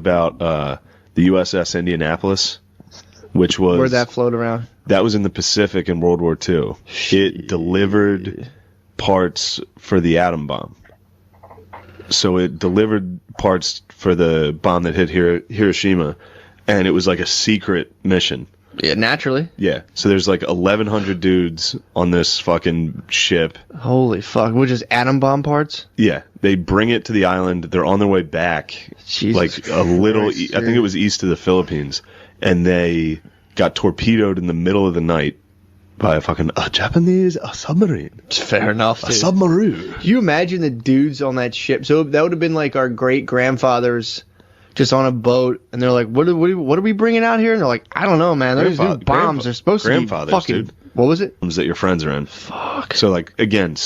about the USS Indianapolis, which was... Where'd that float around? That was in the Pacific in World War II. It delivered parts for the atom bomb. So it delivered parts for the bomb that hit Hiroshima, and it was like a secret mission. Yeah, naturally. Yeah. So there's like 1,100 dudes on this fucking ship. Holy fuck. Which is atom bomb parts? Yeah. They bring it to the island. They're on their way back. Jesus like a little, Christ, I think it was east of the Philippines. And they got torpedoed in the middle of the night by a Japanese submarine. Fair enough, dude. A submarine. Can you imagine the dudes on that ship? So that would have been like our great-grandfathers just on a boat, and they're like, what are we bringing out here? And they're like, I don't know, man. Those bombs. They're supposed to be fucking... Dude. What was it? That your friends are in. Fuck. So, like, again,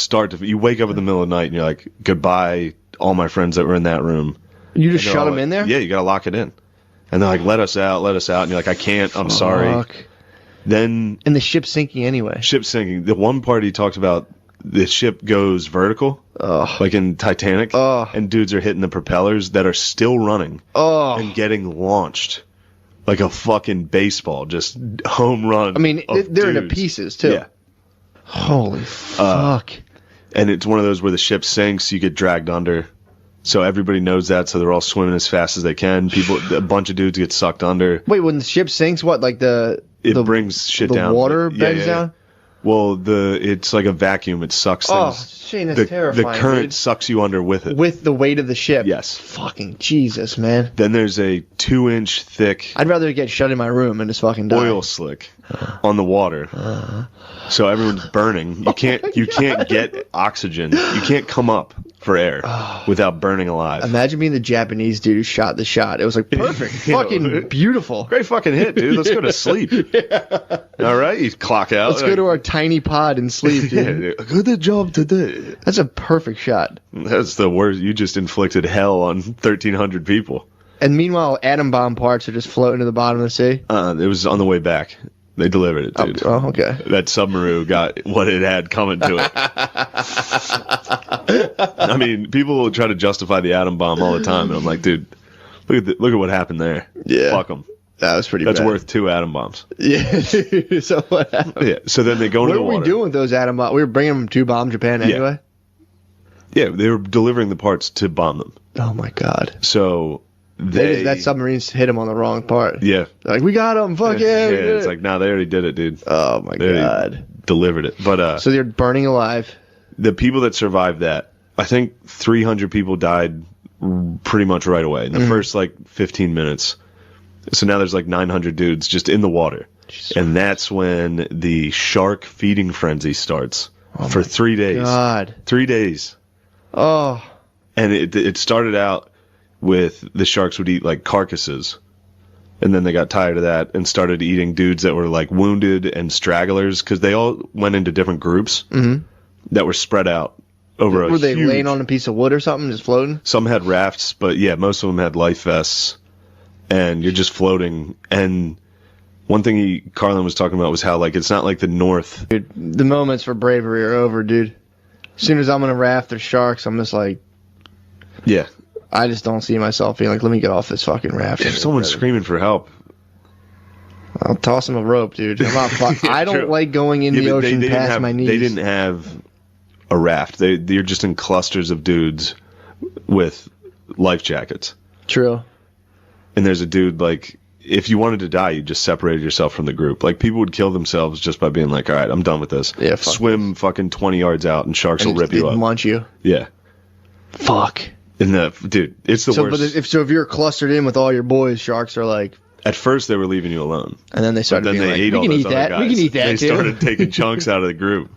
you wake up in the middle of the night, and you're like, goodbye, all my friends that were in that room. You just shut them in there? Yeah, you gotta lock it in. And they're like, let us out. And you're like, I can't, I'm sorry. Then... And the ship's sinking anyway. Ship's sinking. The one part he talks about, the ship goes vertical, like in Titanic, and dudes are hitting the propellers that are still running and getting launched like a fucking baseball, just home run. I mean, they're into pieces, too. Yeah. Holy fuck. And it's one of those where the ship sinks, you get dragged under. So everybody knows that, so they're all swimming as fast as they can. A bunch of dudes get sucked under. Wait, when the ship sinks, what, like it brings shit down. The water bends down? Well, it's like a vacuum. It sucks things. Oh, Shane, that's terrifying. The current sucks you under with it. With the weight of the ship. Yes. Fucking Jesus, man. Then there's a 2-inch thick... I'd rather get shut in my room and just fucking die. Oil slick on the water. So everyone's burning. You can't get oxygen. You can't come up for air without burning alive. Imagine being the Japanese dude who shot the shot. It was like perfect. Fucking beautiful. Great fucking hit, dude. Let's go to sleep. Yeah. All right, you clock out. Let's go to our tiny pod and sleep, dude. Good job today. That's a perfect shot. That's the worst. You just inflicted hell on 1,300 people. And meanwhile, atom bomb parts are just floating to the bottom of the sea? It was on the way back. They delivered it, dude. Oh, okay. That submarine got what it had coming to it. I mean, people will try to justify the atom bomb all the time, and I'm like, dude, look at what happened there. Yeah. Fuck them. That was pretty bad. That's worth 2 atom bombs. Yeah. So what happened? Yeah. So then they go into the water. What were we doing with those atom bombs? We were bringing them to bomb Japan anyway? Yeah, they were delivering the parts to bomb them. Oh, my God. So... that submarines hit him on the wrong part. Yeah. They're like, we got him. Fuck yeah. It's like, no, they already did it, dude. Oh, my God. Delivered it. But so they're burning alive. The people that survived that, I think 300 people died pretty much right away in the first, 15 minutes. So now there's 900 dudes just in the water. Jesus. And that's when the shark feeding frenzy starts for 3 days. God. 3 days. Oh. And it started out with the sharks would eat carcasses, and then they got tired of that and started eating dudes that were wounded and stragglers, because they all went into different groups that were spread out over Were they laying on a piece of wood or something, just floating? Some had rafts, but yeah, most of them had life vests, and you're just floating. And one thing Carlin was talking about was how it's not like the North. Dude, the moments for bravery are over, dude. As soon as I'm on a raft, there's sharks, I'm just like... Yeah. I just don't see myself being like, let me get off this fucking raft. If someone's screaming for help, I'll toss him a rope, dude. I'm not I don't like going in the ocean past my knees. They didn't have a raft. They're just in clusters of dudes with life jackets. True. And there's a dude, if you wanted to die, you just separated yourself from the group. People would kill themselves just by being like, all right, I'm done with this. Yeah, swim fucking 20 yards out and sharks will rip you up. Munch you. Yeah. Fuck. Dude, it's the worst. But if you're clustered in with all your boys, sharks are like... At first, they were leaving you alone. And then they started being like, we can eat that. We can eat that, They started taking chunks out of the group.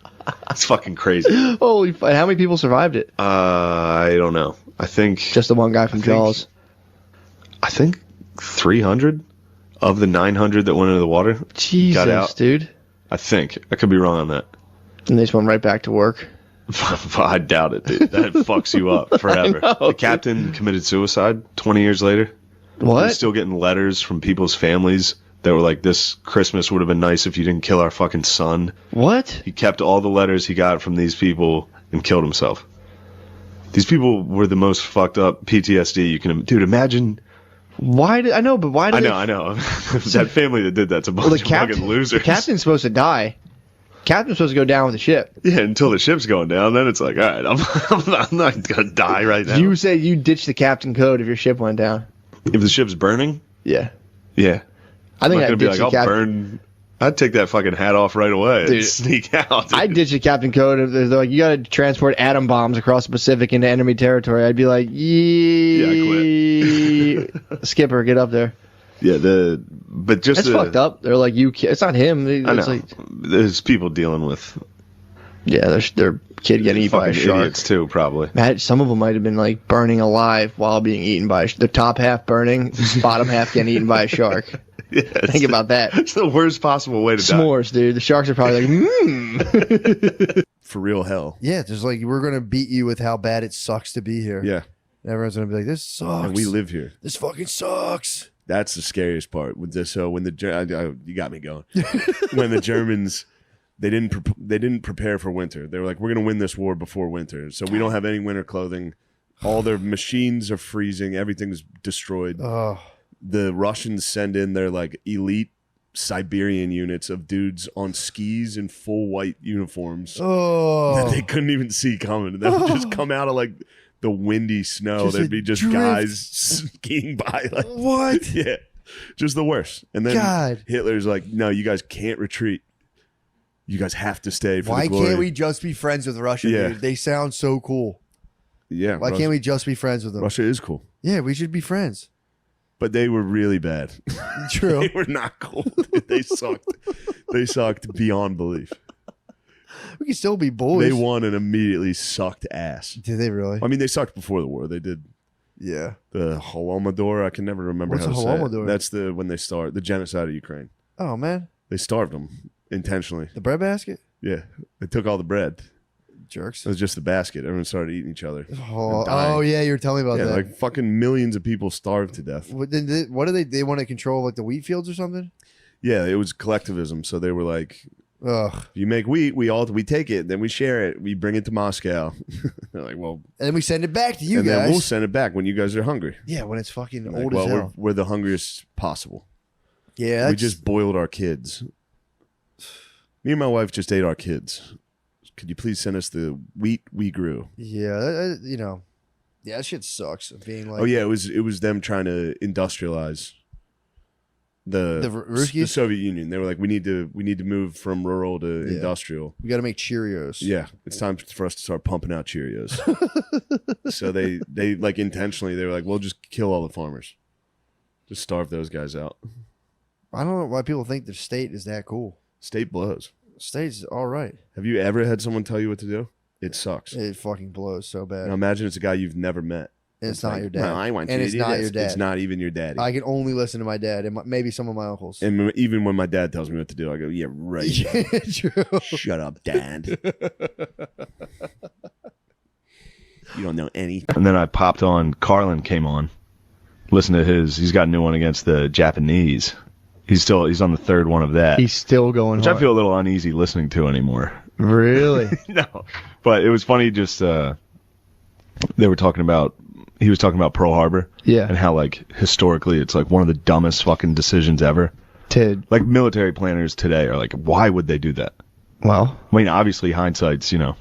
It's fucking crazy. Holy fuck. How many people survived it? I don't know. I think... Just the one guy from Jaws. I think 300 of the 900 that went into the water got out. Dude. I think. I could be wrong on that. And they just went right back to work. I doubt it, dude. That fucks you up forever. The captain committed suicide 20 years later. What? He's still getting letters from people's families that were like, this Christmas would have been nice if you didn't kill our fucking son. What? He kept all the letters he got from these people and killed himself. These people were the most fucked up PTSD you can... Dude, imagine Why did I know? But why did I know. That family that did that's a bunch of fucking losers. The captain's supposed to die. Captain's supposed to go down with the ship. Yeah, until the ship's going down, then it's like, all right, I'm not gonna die right now. You say you ditch the captain code if your ship went down. If the ship's burning? Yeah. Yeah. I think I'd ditch the captain. Burn. I'd take that fucking hat off right away and sneak out. Dude. I'd ditch the captain code if they're like, you gotta transport atom bombs across the Pacific into enemy territory. I'd be like, yeah, quit. Skipper, get up there. Yeah, that's fucked up. They're like, it's not him. It's I know. Like, there's people dealing with. Yeah, their kid getting eaten by a shark. Idiots too, probably. Some of them might have been like burning alive while being eaten by the top half burning, the bottom half getting eaten by a shark. Yeah, think about that. It's the worst possible way to die. S'mores, dude. The sharks are probably like, For real hell. Yeah, just like, we're going to beat you with how bad it sucks to be here. Yeah. And everyone's going to be like, this sucks. And we live here. This fucking sucks. That's the scariest part. So when you got me going. When the Germans, they didn't prepare for winter. They were like, we're going to win this war before winter. So we don't have any winter clothing. All their machines are freezing. Everything's destroyed. Oh. The Russians send in their like elite Siberian units of dudes on skis in full white uniforms that they couldn't even see coming. They would just come out of like the windy snow. There'd be just guys skiing by. Like, what? Yeah, just the worst. And then Hitler's like, no, you guys can't retreat. You guys have to stay for the glory. Why can't we just be friends with Russia, dude? They sound so cool. Yeah. Why can't we just be friends with them? Russia is cool. Yeah, we should be friends. But they were really bad. True. They were not cool. They sucked. They sucked beyond belief. We can still be boys. They won and immediately sucked ass. Did they really? I mean, they sucked before the war. They did. Yeah. The Holodomor. I can never remember how to say it. That's when they start the genocide of Ukraine. Oh, man. They starved them intentionally. The bread basket? Yeah. They took all the bread. Jerks. It was just the basket. Everyone started eating each other. Oh yeah, you were telling me about that. Like fucking millions of people starved to death. What do they want to control, like the wheat fields or something? Yeah, it was collectivism. So they were like, ugh. You make wheat, we take it, then we share it, we bring it to Moscow. They're like, well, and then we send it back to you and guys. Then we'll send it back when you guys are hungry. Yeah, when it's fucking like, old as hell. We're the hungriest possible. Yeah, we just boiled our kids. Me and my wife just ate our kids. Could you please send us the wheat we grew? Yeah, yeah, that shit sucks. Being like, oh yeah, it was them trying to industrialize the Soviet Union. They were like, we need to move from rural to industrial. We got to make Cheerios. Yeah, it's time for us to start pumping out Cheerios. So they like intentionally they were like, we'll just kill all the farmers, just starve those guys out. I don't know why people think the state is that cool. State blows. State's all right. Have you ever had someone tell you what to do? It sucks. It fucking blows so bad. Now imagine it's a guy you've never met. And it's not like, your dad. Well, I want and you it's to do not this. your dad. It's not even your daddy. I can only listen to my dad and maybe some of my uncles. And even when my dad tells me what to do, I go, yeah, right. Yeah, true. Shut up, Dad. You don't know anything. And then I popped on, Carlin came on. Listen to he's got a new one against the Japanese. He's on the third one of that. He's still going which hard. I feel a little uneasy listening to anymore. Really? No. But it was funny just he was talking about Pearl Harbor. Yeah. And how like historically it's like one of the dumbest fucking decisions ever. Like military planners today are like, why would they do that? Well, I mean, obviously hindsight's, 2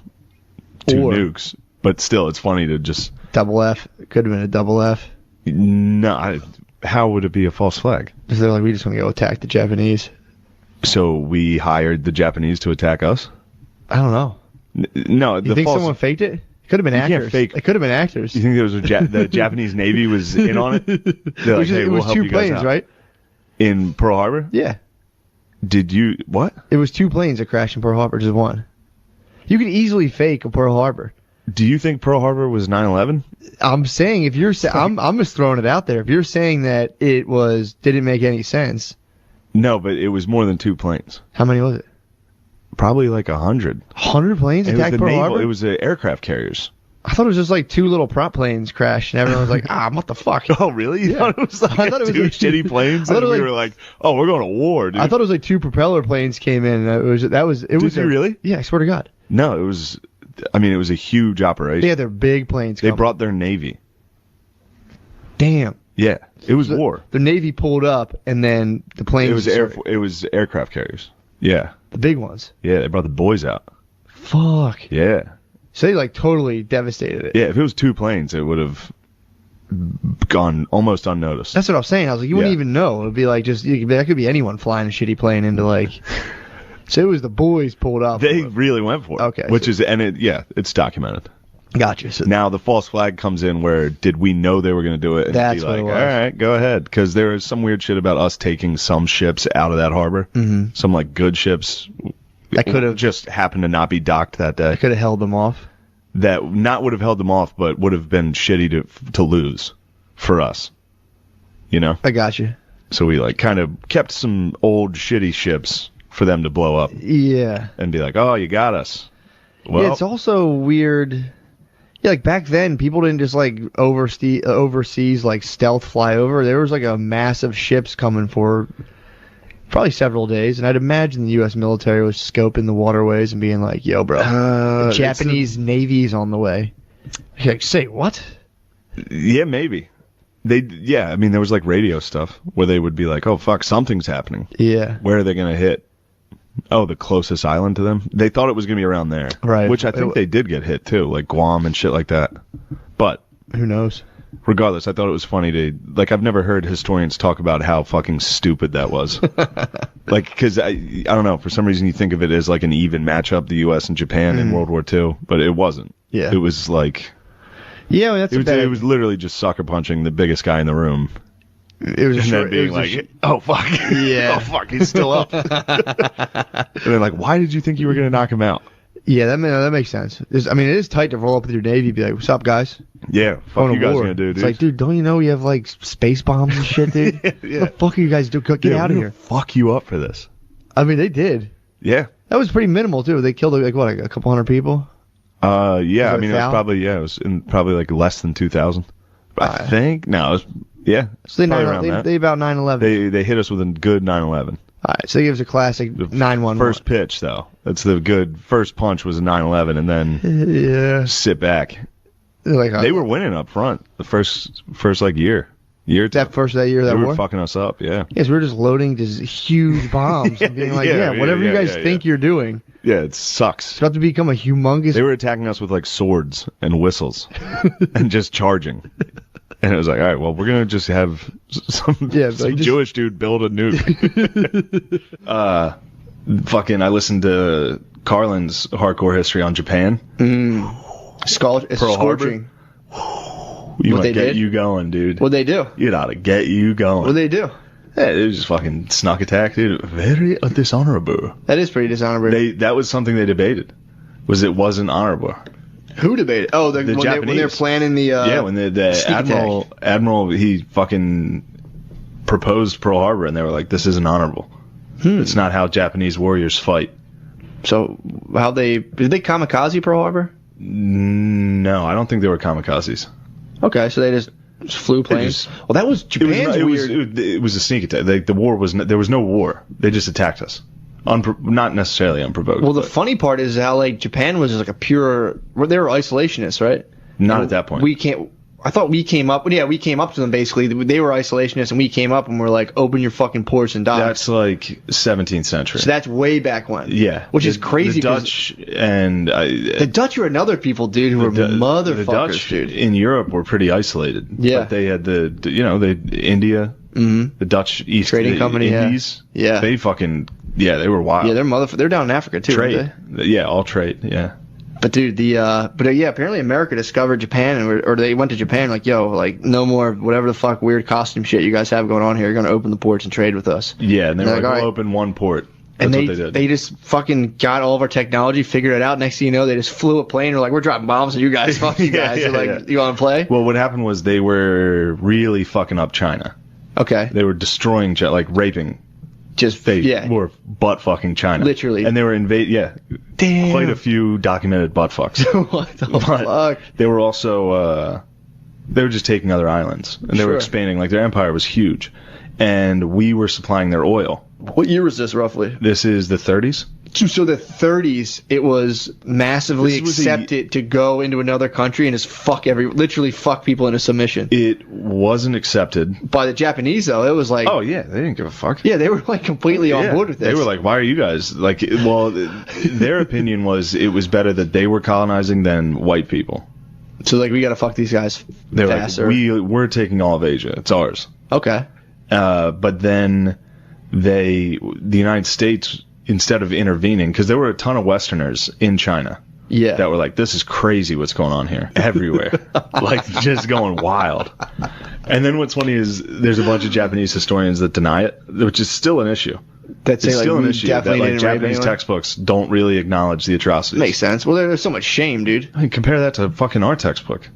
nukes, but still it's funny to just double F. It could have been a double F. No, how would it be a false flag? Because they're like, we just want to go attack the Japanese. So we hired the Japanese to attack us? I don't know. No, you think someone faked it? It could have been actors. It could have been actors. You think there was the Japanese Navy was in on it? Like, it was 2 planes, right? In Pearl Harbor? Yeah. Did you what? It was 2 planes that crashed in Pearl Harbor, just one. You could easily fake a Pearl Harbor. Do you think Pearl Harbor was 9/11? I'm saying if you're I'm just throwing it out there. If you're saying that it didn't make any sense. No, but it was more than 2 planes. How many was it? Probably like 100. 100 planes attacked Pearl Harbor? It was aircraft carriers. I thought it was just like 2 little prop planes crashed, and everyone was like, what the fuck? Oh, really? You thought it was like I thought it was 2 shitty planes? And we were like, oh, we're going to war, dude. I thought it was like 2 propeller planes came in. Did you really? Yeah, I swear to God. No, it was a huge operation. Yeah, they're big planes. They brought their Navy. Damn. Yeah, it was war. The Navy pulled up, and then the planes. It was aircraft carriers. Yeah, the big ones. Yeah, they brought the boys out. Fuck. Yeah. So they like totally devastated it. Yeah, if it was 2 planes, it would have gone almost unnoticed. That's what I was saying. I was like, you wouldn't even know. It would be like that could be anyone flying a shitty plane into like. So it was the boys pulled up. They really went for it. Okay. It's documented. Gotcha. So now the false flag comes in where did we know they were going to do it? And that's be what like, it was. All right, go ahead. Because there was some weird shit about us taking some ships out of that harbor. Mm-hmm. Some like good ships that could have just happened to not be docked that day. That could have held them off. That not would have held them off, but would have been shitty to lose for us. You know? I got you. So we like kind of kept some old shitty ships for them to blow up. Yeah. And be like, oh, you got us. Well, yeah, it's also weird. Yeah, like back then, people didn't just like overseas like stealth fly over. There was like a massive ships coming for probably several days, and I'd imagine the U.S. military was scoping the waterways and being like, "Yo, bro, the Japanese Navy's on the way." You're like, say what? Yeah, maybe. I mean, there was like radio stuff where they would be like, "Oh fuck, something's happening." Yeah. Where are they gonna hit? Oh, the closest island to them? They thought it was going to be around there. Right. Which I think they did get hit, too, like Guam and shit like that. But who knows? Regardless, I thought it was funny to... Like, I've never heard historians talk about how fucking stupid that was. Like, because, I don't know, for some reason you think of it as like an even matchup, the U.S. and Japan in World War II, but it wasn't. Yeah. It was like... Yeah, well, it was literally just sucker punching the biggest guy in the room. It was and then being like, oh fuck, yeah, oh fuck, he's still up. And they're like, why did you think you were gonna knock him out? Yeah, that makes sense. It is tight to roll up with your Navy, and be like, what's up, guys? Yeah, fuck you guys gonna do, dude? It's like, dude, don't you know you have like space bombs and shit, dude? Yeah. What the fuck are you guys doing? Get out of here! Fuck you up for this. I mean, they did. Yeah, that was pretty minimal too. They killed like what, a couple hundred people. Yeah, I mean, it was probably like less than 2,000. I think no, it was. Yeah. So they about 9/11. They hit us with a good 9/11. All right, so they give us a classic 9/11. First pitch though. That's the good first punch was a 9/11, and then sit back. They were winning up front the first like year. That year they were fucking us up. Yeah. Yes, we were just loading just huge bombs and being like, whatever you guys think you're doing. Yeah, it sucks. It's about to become a humongous. They were attacking us with like swords and whistles and just charging. And it was like, all right, well, we're going to just have some Jewish dude build a nuke. I listened to Carlin's hardcore history on Japan. Pearl Harbor. You might get you going, dude. What'd they do? You'd ought to get you going. What'd they do? Yeah, it was just fucking snuck attack, dude. Very dishonorable. That is pretty dishonorable. That was something they debated. It wasn't honorable. Who debated? Oh, the Japanese. When they're planning the when the admiral he fucking proposed Pearl Harbor, and they were like, "This isn't honorable. It's not how Japanese warriors fight." So did they kamikaze Pearl Harbor? No, I don't think they were kamikazes. Okay, so they just flew planes. Well, that was Japan's weird. It was a sneak attack. The war there was no war. They just attacked us. Not necessarily unprovoked. Well, the funny part is how like Japan was like they were isolationists, right? Not at that point. I thought we came up. Yeah, we came up to them basically. They were isolationists, and we came up and we're like, open your fucking ports and dock. That's like 17th century. So that's way back when. Yeah, which is crazy. The Dutch and the Dutch are another people, dude, who were motherfuckers. The Dutch, dude, in Europe were pretty isolated. Yeah, but they had the India, the Dutch East Trading Company, Indies. Yeah, they fucking they were wild. Yeah, they're down in Africa too. Trade, yeah, all trade, yeah. But dude, apparently America discovered Japan, or they went to Japan like, yo, like no more whatever the fuck weird costume shit you guys have going on here. You're gonna open the ports and trade with us. Yeah, and they're like, we'll open one port. That's and what they did. They just fucking got all of our technology, figured it out. Next thing you know, they just flew a plane. We're like, we're dropping bombs on you guys. Fuck you guys. You want to play? Well, what happened was they were really fucking up China. Okay. They were destroying, like raping. Were butt fucking China. Literally. And they were Damn. Quite a few documented butt fucks. What the fuck? They were also, they were just taking other islands. And they were expanding, like their empire was huge. And we were supplying their oil. What year was this roughly? This is the 30s. So the 30s, it was massively accepted to go into another country and just literally fuck people into submission. It wasn't accepted by the Japanese, though. It was like, oh yeah, they didn't give a fuck. Yeah, they were like completely on board with this. They were like, why are you guys like? Well, their opinion was it was better that they were colonizing than white people. So like, we gotta fuck these guys. They were faster. Like, we're taking all of Asia. It's ours. Okay. But then the United States, instead of intervening, because there were a ton of Westerners in China that were like, this is crazy what's going on here everywhere. Like, just going wild. And then what's funny is there's a bunch of Japanese historians that deny it, which is still an issue. That's still an issue that like Japanese textbooks don't really acknowledge the atrocities. Makes sense. Well, there's so much shame, dude. I mean, compare that to fucking our textbook.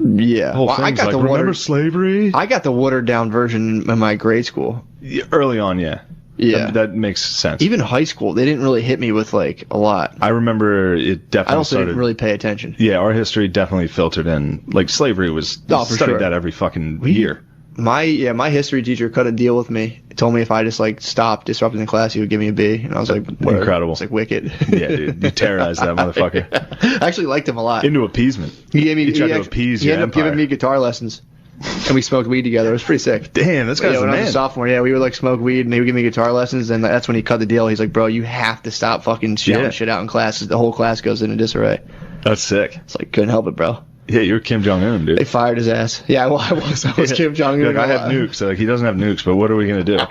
Yeah. Well, I got like, remember slavery? I got the watered down version in my grade school. Early on, yeah. Yeah. That makes sense. Even high school, they didn't really hit me with, like, a lot. I remember it definitely I also didn't really pay attention. Yeah, our history definitely filtered in. Like, slavery was... studied that every fucking year. My history teacher cut a deal with me. He told me if I just, like, stopped disrupting the class, he would give me a B. And I was like, what? Incredible. It's like wicked. Yeah, dude. You terrorized that motherfucker. I actually liked him a lot. Into appeasement. He tried to appease your empire. He ended up giving me guitar lessons. And we smoked weed together. It was pretty sick. Damn, this guy's when a man. I was a sophomore, we would like smoke weed, and he would give me guitar lessons, and that's when he cut the deal. He's like, bro, you have to stop fucking shouting shit out in class. The whole class goes into disarray. That's sick. It's like, couldn't help it, bro. Yeah, you're Kim Jong-un, dude. They fired his ass. Yeah, well, I was Kim Jong-un. Like, I have nukes. So, like, he doesn't have nukes, but what are we going to do?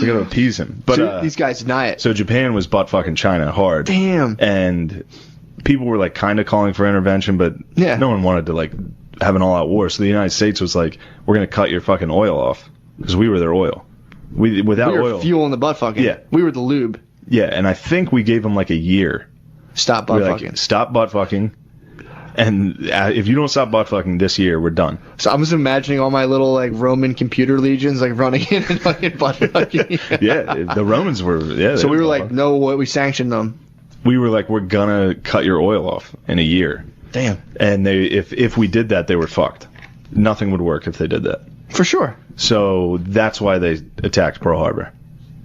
We got to appease him. But these guys deny it. So Japan was butt fucking China hard. Damn. And people were, like, kind of calling for intervention, but no one wanted to, like, have an all-out war. So the United States was like, we're going to cut your fucking oil off. Because we were their oil. We were oil. Fuel in the butt fucking. Yeah. We were the lube. Yeah, and I think we gave them, like, a year. Stop butt fucking. Like, stop butt fucking. And if you don't stop butt fucking this year, we're done. So I'm just imagining all my little like Roman computer legions like running in and fucking butt fucking. Yeah, the Romans were. Yeah. So we were like, no, we sanctioned them. We were like, we're gonna cut your oil off in a year. Damn. And if we did that, they were fucked. Nothing would work if they did that. For sure. So that's why they attacked Pearl Harbor.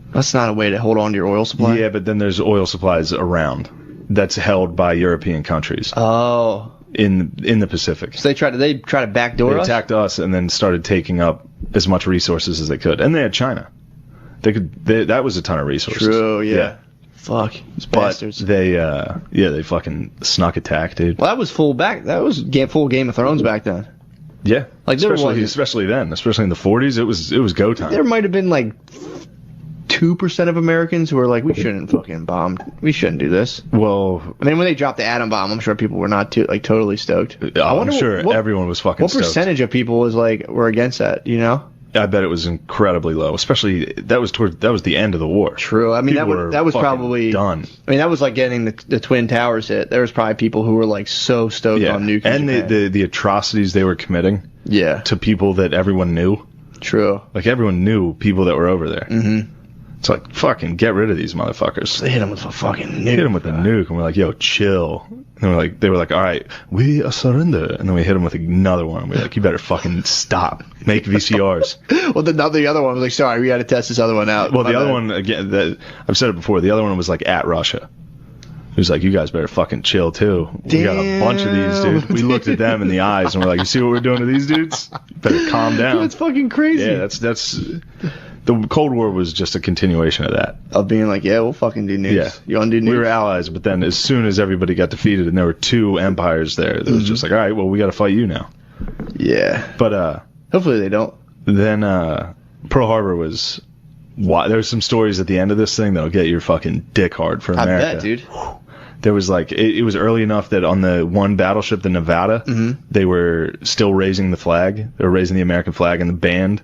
That's not a way to hold on to your oil supply. Yeah, but then there's oil supplies around that's held by European countries. Oh. In the Pacific. So they try to backdoor us? They attacked us and then started taking up as much resources as they could. And they had China. That was a ton of resources. True, yeah. Fuck. These bastards. They fucking snuck attack, dude. Well, that was full Game of Thrones back then. Yeah. Like especially then, especially in the 40s, it was go time. There might have been like 2% of Americans who were like, we shouldn't fucking bomb. We shouldn't do this. Well, I mean, when they dropped the atom bomb, I'm sure people were not totally stoked. I'm sure everyone was fucking stoked. What percentage of people were against that, you know? I bet it was incredibly low, especially that was the end of the war. True. I mean, that was probably done. I mean, that was like getting the Twin Towers hit. There was probably people who were like so stoked on nuking and Japan. the atrocities they were committing. Yeah. To people that everyone knew. True. Like everyone knew people that were over there. Mm-hmm. It's like, fucking get rid of these motherfuckers. They hit them with a fucking nuke. Hit them with the nuke, and we're like, yo, chill. And they were like, all right, we surrender. And then we hit them with another one. And we're like, you better fucking stop. Make VCRs. Well, the other one was like, sorry, we got to test this other one out. Well, the other one, again, I've said it before, the other one was like at Russia. It was like, you guys better fucking chill, too. Damn. We got a bunch of these, dude. We looked at them in the eyes, and we're like, you see what we're doing to these dudes? You better calm down. Dude, that's fucking crazy. Yeah, that's... The Cold War was just a continuation of that. Of being like, yeah, we'll fucking do nukes. Yeah. You want to do nukes? We were allies, but then as soon as everybody got defeated and there were two empires there, it was just like, all right, well, we got to fight you now. Yeah. But hopefully they don't. Then Pearl Harbor was... There's some stories at the end of this thing that'll get your fucking dick hard for America. I bet, dude. There was like... It was early enough that on the one battleship, the Nevada, they were still raising the flag. They were raising the American flag, and the band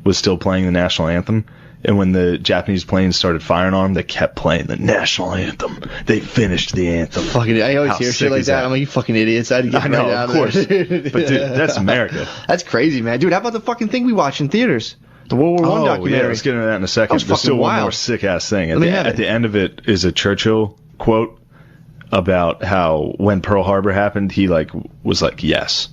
was still playing the national anthem. And when the Japanese planes started firing on them, they kept playing the national anthem. They finished the anthem. Fucking, I always hear shit like that. I'm like, you fucking idiots. I know, of course. But dude, that's America. That's crazy, man. Dude, how about the fucking thing we watched in theaters? The World War I documentary. Yeah, let's get into that in a second. There's still one more sick-ass thing. At the end of it is a Churchill quote about how when Pearl Harbor happened, he was like, yes.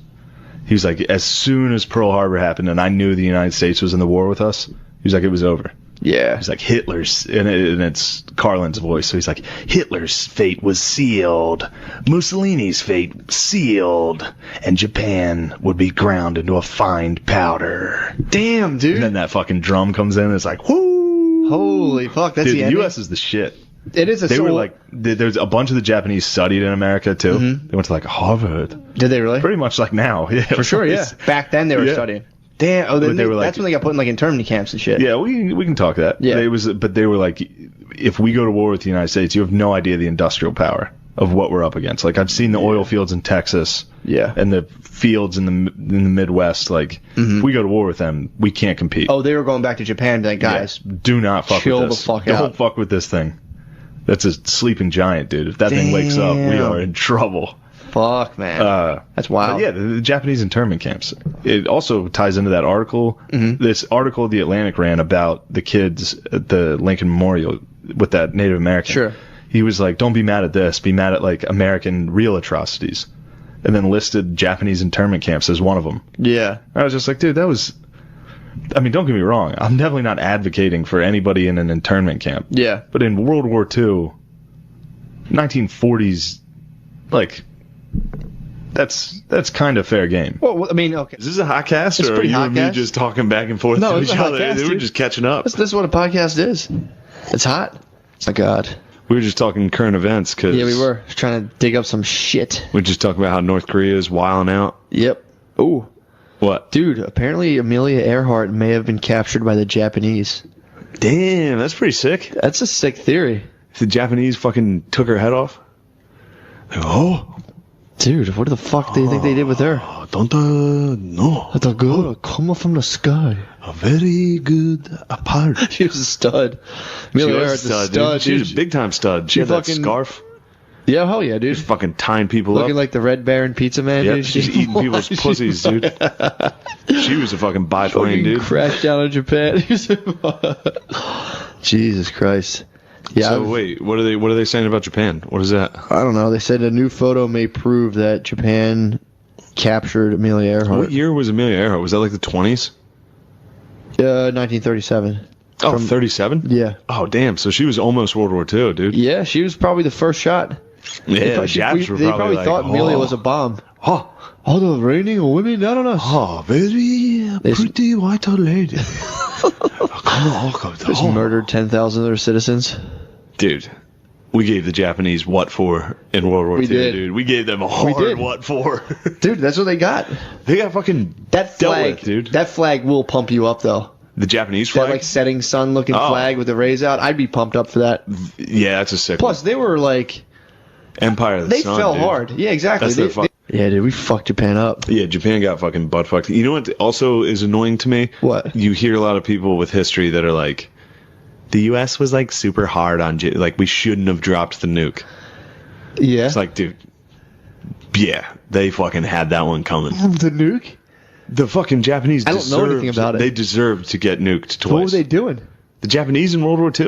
He was like, as soon as Pearl Harbor happened and I knew the United States was in the war with us, he was like, it was over. Yeah. He's like, Hitler's, and it's Carlin's voice, so he's like, Hitler's fate was sealed, Mussolini's fate sealed, and Japan would be ground into a fine powder. Damn, dude. And then that fucking drum comes in, and it's like, whoo! Holy fuck, that's dude, the the ending? U.S. is the shit. It is a They were like, there's a bunch of the Japanese studied in America, too. Mm-hmm. They went to, like, Harvard. Did they really? Pretty much like now. Yeah, For sure, yeah. Back then they were studying. Damn. Oh, then they were that's like, when they got put in like internment camps and shit. Yeah, we can talk that. Yeah. But they were like, if we go to war with the United States, you have no idea the industrial power of what we're up against. Like, I've seen the oil fields in Texas. Yeah. And the fields in the Midwest. Like, if we go to war with them, we can't compete. Oh, they were going back to Japan and be like, guys, do not fuck chill with this. the fuck Don't out. fuck with this thing. That's a sleeping giant, dude. If that thing wakes up, we are in trouble. Fuck, man. That's wild. Yeah, the Japanese internment camps. It also ties into that article. This article The Atlantic ran about the kids at the Lincoln Memorial with that Native American. Sure. He was like, don't be mad at this. Be mad at, like, American real atrocities. And then listed Japanese internment camps as one of them. Yeah. I was just like, dude, that was... I mean, don't get me wrong. I'm definitely not advocating for anybody in an internment camp. Yeah. But in World War II, 1940s, like... That's kind of fair game. Well, I mean, okay. Is this a hot cast, It's or are pretty you hot and me cast. just talking back and forth No, to it's each a hot other? cast, They were dude. just catching up. This is what a podcast is. It's hot. My God. We were just talking current events because Yeah, we were just trying to dig up some shit. We were just talking about how North Korea is wilding out. Yep. Ooh. What? Dude, apparently Amelia Earhart may have been captured by the Japanese. Damn, that's pretty sick. That's a sick theory. If the Japanese fucking took her head off. Oh. Dude, what the fuck do you think they did with her? Don't know. The girl come from the sky. A very good apart. She was a stud. Amelia Earhart's a stud, dude. She dude. was a big time stud. She had that fucking- scarf. Yeah, hell yeah, dude. Just fucking tying people Looking up. like the Red Baron Pizza Man, Yep, dude. she's eating people's pussies, dude. She was a fucking biplane, Fucking dude. crashed down in Japan. Jesus Christ. Yeah. So wait, what are they saying about Japan? What is that? I don't know. They said a new photo may prove that Japan captured Amelia Earhart. What year was Amelia Earhart? Was that like the 20s? 1937. Oh, 37? Yeah. Oh, damn. So she was almost World War II, dude. Yeah, she was probably the first shot. Yeah, the Japs were they probably like, thought Amelia oh. was a bomb. Oh, Oh, the raining women down on us. oh, very pretty white lady. Just murdered 10,000 of their citizens. Dude, we gave the Japanese what for in World War II, did. dude. We gave them a hard did. what for. Dude, that's what they got. They got fucking That dealt flag, with, dude. That flag will pump you up, though. The Japanese flag? That like setting sun looking Oh. flag with the rays out. I'd be pumped up for that. Yeah, that's a sick Plus, they were like one. Empire of the they Sun, fell dude. hard. Yeah, exactly. That's their fuck. Yeah, dude, we fucked Japan up. Yeah, Japan got fucking butt fucked. You know what also is annoying to me? What? You hear a lot of people with history that are like, the U.S. was like super hard on, like we shouldn't have dropped the nuke. Yeah. It's like, dude, yeah, they fucking had that one coming. The nuke? The fucking Japanese I don't know anything about it. They deserved to get nuked twice. What were they doing? The Japanese in World War II?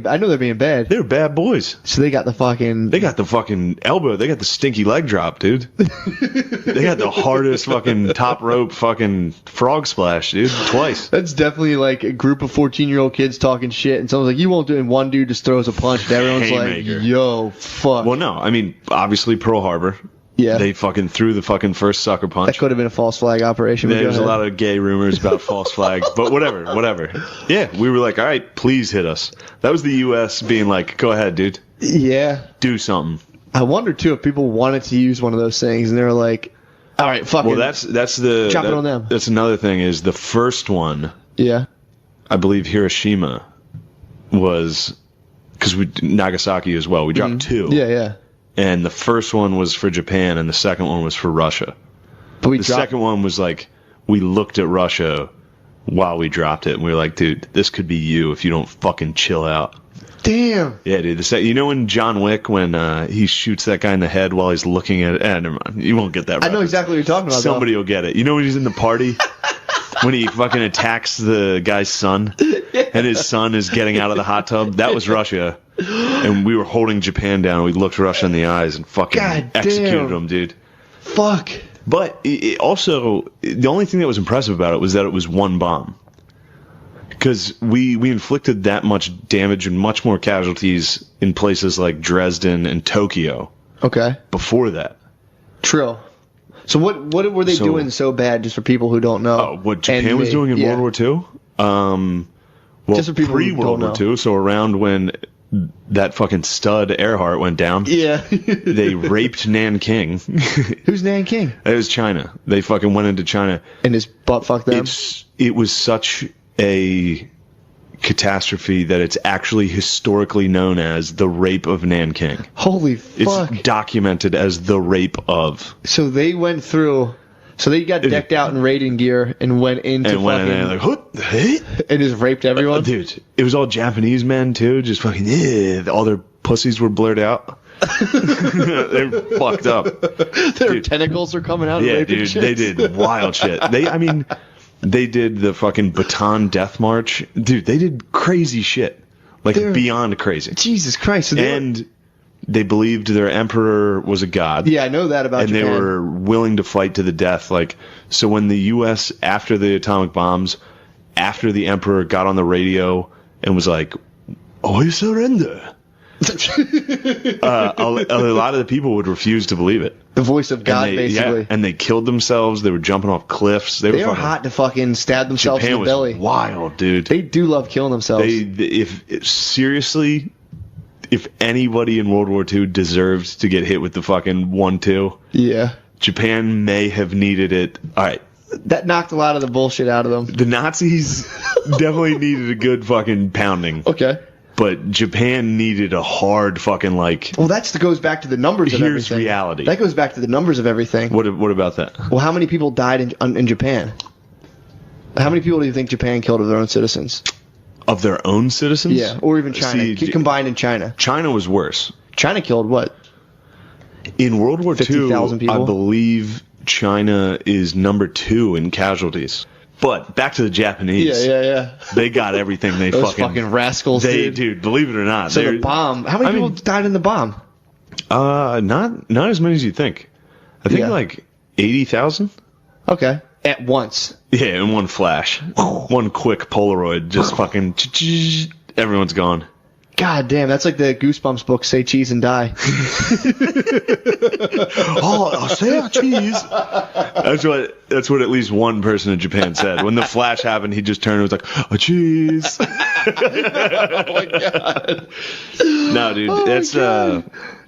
I know they're being bad. They're bad boys. So they got the fucking... They got the fucking elbow. They got the stinky leg drop, dude. They got the hardest fucking top rope fucking frog splash, dude. Twice. That's definitely like a group of 14-year-old kids talking shit, and someone's like, you won't do it, and one dude just throws a punch, and everyone's Haymaker. like, yo, fuck. Well, no. I mean, obviously Pearl Harbor. Yeah. They fucking threw the fucking first sucker punch. That could have been a false flag operation. but go There's a ahead. lot of gay rumors about false flag, but whatever. Yeah, we were like, all right, please hit us. That was the U.S. being like, go ahead, dude. Yeah. Do something. I wonder, too, if people wanted to use one of those things, and they were like, all right, fuck Well, it. that's the... Chop it on them. That's another thing is the first one, Yeah. I believe Hiroshima was... Because Nagasaki as well. We dropped two. Yeah. And the first one was for Japan, and the second one was for Russia. But we The dropped... second one was like, we looked at Russia while we dropped it, and we were like, dude, this could be you if you don't fucking chill out. Damn. Yeah, dude. You know in John Wick when he shoots that guy in the head while he's looking at it? Never mind. You won't get that I know reference. exactly what you're talking about, Somebody will get it. You know when he's in the party? When he fucking attacks the guy's son? And his son is getting out of the hot tub? That was Russia. And we were holding Japan down. We looked Russia in the eyes and fucking God executed damn. them, dude. Fuck. But it also, the only thing that was impressive about it was that it was one bomb. because we inflicted that much damage and much more casualties in places like Dresden and Tokyo. Okay. Before that. True. So what were they doing so bad, just for people who don't know? Oh, what Japan was doing in World War II? Well, just for people pre-World War II, so around when that fucking stud Earhart went down. Yeah. They raped Nanking. Who's Nanking? It was China. They fucking went into China. And his butt fucked them? It was such a catastrophe that it's actually historically known as the rape of Nanking. Holy fuck. It's documented as the rape of. So they went through... So they got decked out in raiding gear and went into and went in there like, and just raped everyone? Dude, it was all Japanese men, too. Just fucking, all their pussies were blurred out. They're fucked up. Their tentacles are coming out. Yeah, and dude, chicks. they did wild shit. They did the fucking Bataan Death March. Dude, they did crazy shit. Like, beyond crazy. Jesus Christ. So they believed their emperor was a god. Yeah, I know that about Japan. And they were willing to fight to the death. Like, so when the U.S., after the atomic bombs, after the emperor got on the radio and was like, "I surrender," a lot of the people would refuse to believe it. The voice of God, basically. Yeah, and they killed themselves. They were jumping off cliffs. They were hot to fucking stab themselves Japan in the belly. Was wild, dude. They do love killing themselves. Seriously, if anybody in World War II deserved to get hit with the fucking 1-2, yeah, Japan may have needed it. All right. That knocked a lot of the bullshit out of them. The Nazis definitely needed a good fucking pounding. Okay. But Japan needed a hard fucking Well, that goes back to the numbers of everything. Here's reality. That goes back to the numbers of everything. What about that? Well, how many people died in Japan? How many people do you think Japan killed of their own citizens? Of their own citizens? Yeah, or even China. Combined in China. China was worse. China killed what? In World War 50,000 II, people? I believe China is number 2 in casualties. But back to the Japanese. Yeah. They got everything they Those fucking rascals. Dude, believe it or not. So the bomb. How many people died in the bomb? Not as many as you think. I think like 80,000. Okay. At once. Yeah, in one flash. One quick Polaroid, just fucking everyone's gone. God damn, that's like the Goosebumps book, Say Cheese and Die. Say cheese. That's what at least one person in Japan said. When the flash happened, he just turned and was like, "Oh, cheese." Oh my god. No, dude, that's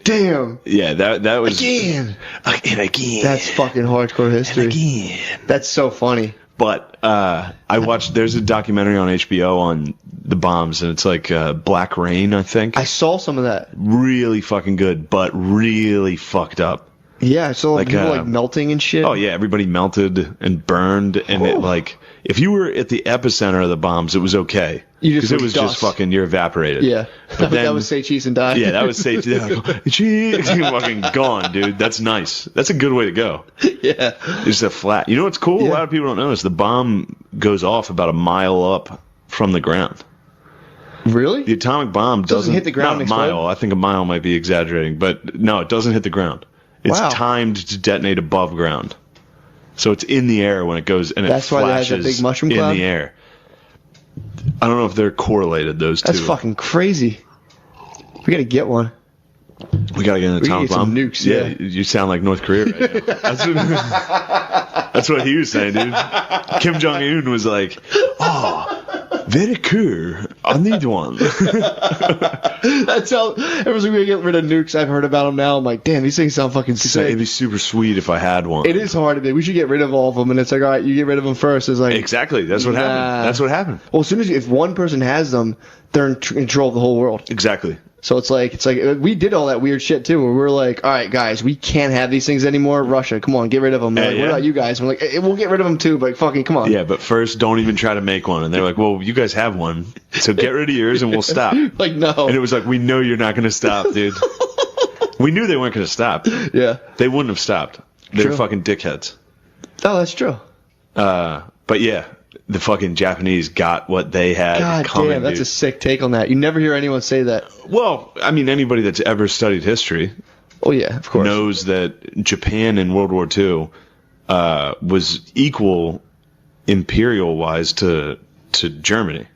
damn. Yeah, that was again. That's fucking hardcore history. Again. That's so funny. But I watched. There's a documentary on HBO on the bombs, and it's like Black Rain, I think. I saw some of that. Really fucking good, but really fucked up. Yeah, I saw people melting and shit. Oh yeah, everybody melted and burned, and it if you were at the epicenter of the bombs, it was okay. Because it was just fucking, you're evaporated. Yeah. But then, that was Say Cheese and Die. Yeah, that was Say Cheese. You're fucking gone, dude. That's nice. That's a good way to go. Yeah. Just a flat. You know what's cool? Yeah. A lot of people don't know this. The bomb goes off about a mile up from the ground. Really? The atomic bomb doesn't hit the ground. Not a mile. I think a mile might be exaggerating, but no, it doesn't hit the ground. It's timed to detonate above ground. So it's in the air when it goes, and that's why it has a big mushroom cloud in the air. I don't know if they're correlated, those two. That's fucking crazy. We gotta get one. We gotta get an atomic bomb. Some nukes, yeah. You sound like North Korea right now. That's what he was saying, dude. Kim Jong-un was like, "Oh, very cool. I need one." That's how everyone's like, we gotta get rid of nukes. I've heard about them now. I'm like, damn, these things sound fucking sick. It'd be super sweet if I had one. It is hard to be. We should get rid of all of them. And it's like, all right, you get rid of them first. It's like, exactly. That's what happened. That's what happened. Well, as soon as if one person has them, they're in control of the whole world. Exactly. So it's like we did all that weird shit too, where we're like, all right, guys, we can't have these things anymore. Russia, come on, get rid of them. Like, what about you guys? And we're like, we'll get rid of them too, but fucking come on. Yeah, but first, don't even try to make one. And they're like, well, you guys have one, so get rid of yours and we'll stop. Like, no. And it was like, we know you're not going to stop, dude. We knew they weren't going to stop. Yeah. They wouldn't have stopped. They were fucking dickheads. Oh, that's true. But yeah. The fucking Japanese got what they had. God damn, that's a sick take on that. You never hear anyone say that. Well, I mean, anybody that's ever studied history, oh yeah, of course, knows that Japan in World War II was equal imperial-wise to Germany.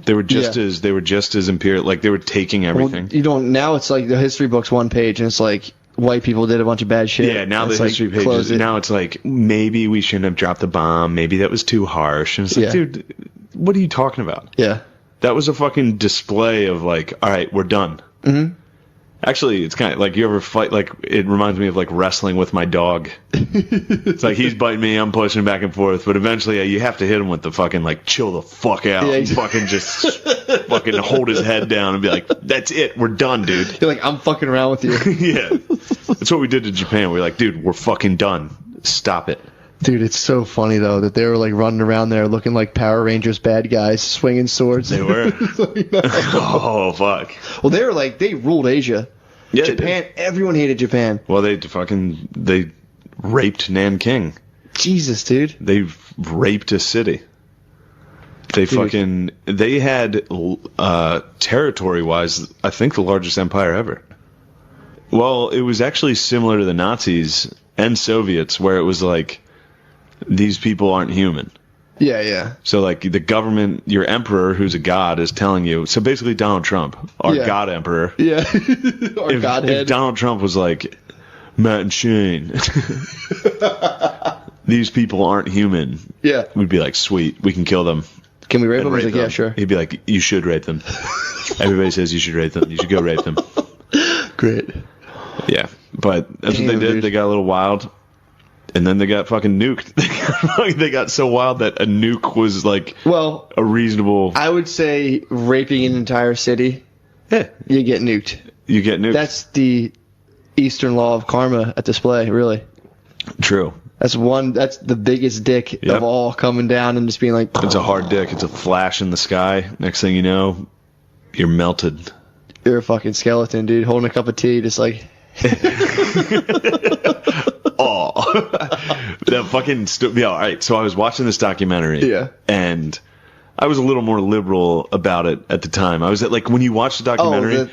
They were just as imperial. Like, they were taking everything. Well, you don't. Now it's like the history book's one page, and it's like white people did a bunch of bad shit. Yeah, now the history pages. Now it's like, maybe we shouldn't have dropped the bomb. Maybe that was too harsh. And it's like, dude, what are you talking about? Yeah. That was a fucking display of like, all right, we're done. Mm-hmm. Actually, it's kind of like, you ever fight, like, it reminds me of like wrestling with my dog. It's like, he's biting me, I'm pushing back and forth, but eventually you have to hit him with the fucking, like, chill the fuck out. Yeah, fucking just fucking hold his head down and be like, that's it, we're done, dude. You're like, I'm fucking around with you. Yeah. That's what we did to Japan. We're like, dude, we're fucking done. Stop it. Dude, it's so funny, though, that they were, like, running around there looking like Power Rangers bad guys, swinging swords. They were. Oh, fuck. Well, they were, like, they ruled Asia. Yeah, Japan, everyone hated Japan. Well, they raped Nanking. Jesus, dude. They raped a city. They had, territory-wise, I think the largest empire ever. Well, it was actually similar to the Nazis and Soviets, where it was like, these people aren't human. Yeah, yeah. So, like, the government, your emperor, who's a god, is telling you. So, basically, Donald Trump, our god emperor. Yeah. Our godhead. If Donald Trump was like, Matt and Shane, these people aren't human. Yeah. We'd be like, sweet, we can kill them. Can we rape them? He's like, yeah, sure. He'd be like, you should rape them. Everybody says you should rape them. You should go rape them. Great. Yeah. But that's what they did. Dude. They got a little wild. And then they got fucking nuked. They got so wild that a nuke was like, well, a reasonable. I would say raping an entire city. Yeah. You get nuked. You get nuked. That's the Eastern law of karma at display, really. True. That's the biggest dick of all, coming down and just being like. It's a hard dick. It's a flash in the sky. Next thing you know, you're melted. You're a fucking skeleton, dude, holding a cup of tea, just like. Oh, that fucking yeah. All right, so I was watching this documentary, and I was a little more liberal about it at the time. I was like, when you watch the documentary,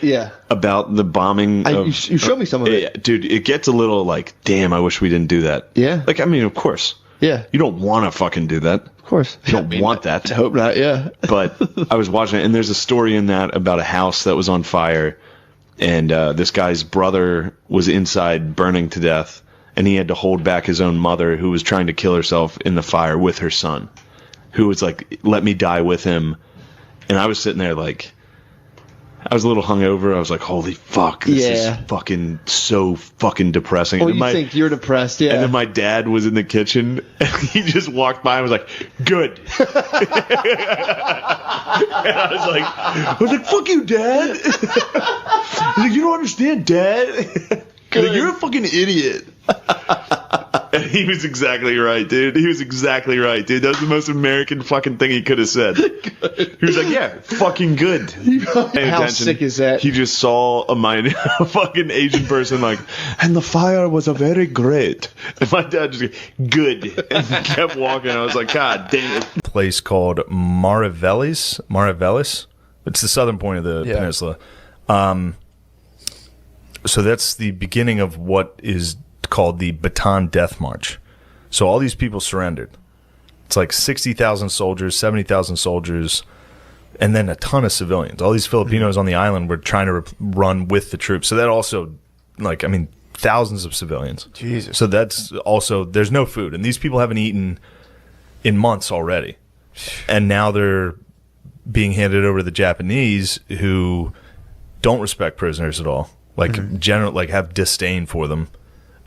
about the bombing. You showed me some of it, yeah, dude. It gets a little like, damn, I wish we didn't do that. Yeah, like, I mean, of course, yeah. You don't want to fucking do that, of course. You don't want that. I hope not. Yeah, but I was watching it, and there's a story in that about a house that was on fire, and this guy's brother was inside burning to death. And he had to hold back his own mother, who was trying to kill herself in the fire with her son, who was like, let me die with him. And I was sitting there like, I was a little hungover. I was like, holy fuck, this is fucking so fucking depressing. Well, you think you're depressed, yeah. And then my dad was in the kitchen, and he just walked by and was like, good. And I was like, fuck you, Dad. He's like, you don't understand, Dad. Like, you're a fucking idiot. And he was exactly right, dude. He was exactly right, dude. That was the most American fucking thing he could have said. Good. He was like, yeah, fucking good. How sick is that? He just saw a fucking Asian person like, and the fire was a very great. And my dad just good. And kept walking. I was like, God damn it. Place called Marivelis. It's the southern point of the peninsula. So that's the beginning of what is called the Bataan Death March. So all these people surrendered. It's like 60,000 soldiers, 70,000 soldiers, and then a ton of civilians. All these Filipinos on the island were trying to run with the troops. So that also, like, I mean, thousands of civilians. Jesus. So that's also, there's no food. And these people haven't eaten in months already. And now they're being handed over to the Japanese, who don't respect prisoners at all. Like, have disdain for them,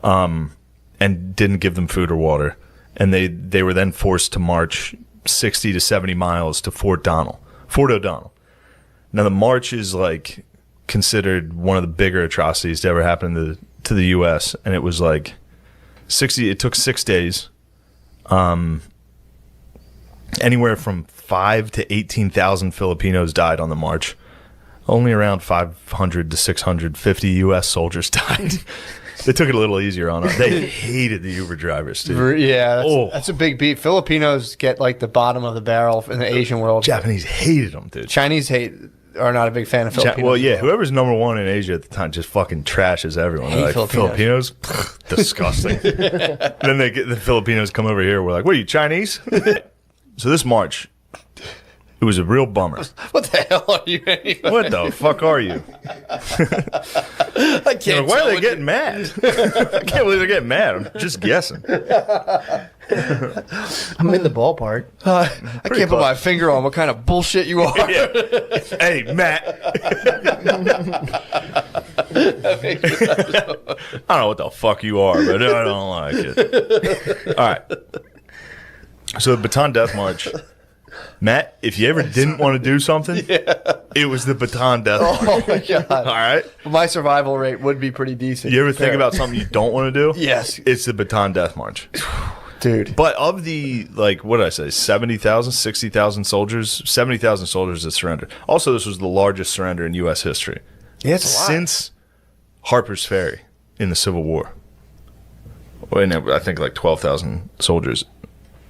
and didn't give them food or water. And they were then forced to march 60 to 70 miles to Fort O'Donnell. Now, the march is, like, considered one of the bigger atrocities to ever happen to the U.S., and it was, like, it took 6 days. Anywhere from 5 to 18,000 Filipinos died on the march. Only around 500 to 650 U.S. soldiers died. They took it a little easier on us. They hated the Uber drivers, dude. Yeah, that's a big beat. Filipinos get like the bottom of the barrel in the Asian world. Japanese hated them, dude. Chinese are not a big fan of Filipinos. Well, yeah, whoever's number one in Asia at the time just fucking trashes everyone. They're like, Filipinos? Disgusting. And then the Filipinos come over here. We're like, what are you, Chinese? So this march, It was a real bummer. What the hell are you anyway? What the fuck are you? I can't. Why are they getting mad? I can't believe they're getting mad. I'm just guessing. I'm in the ballpark. I can't put my finger on what kind of bullshit you are. Yeah. Hey, Matt. I don't know what the fuck you are, but I don't like it. All right. So the Baton Death March. Matt, if you ever didn't want to do something, it was the Baton Death March. Oh my god! All right, my survival rate would be pretty decent. You ever think about something you don't want to do? Yes, it's the Baton Death March, dude. But of the what did I say? 70,000, 60,000 soldiers, 70,000 soldiers that surrendered. Also, this was the largest surrender in U.S. history. Yeah, it's a lot. Since Harper's Ferry in the Civil War. Well, I think like 12,000 soldiers.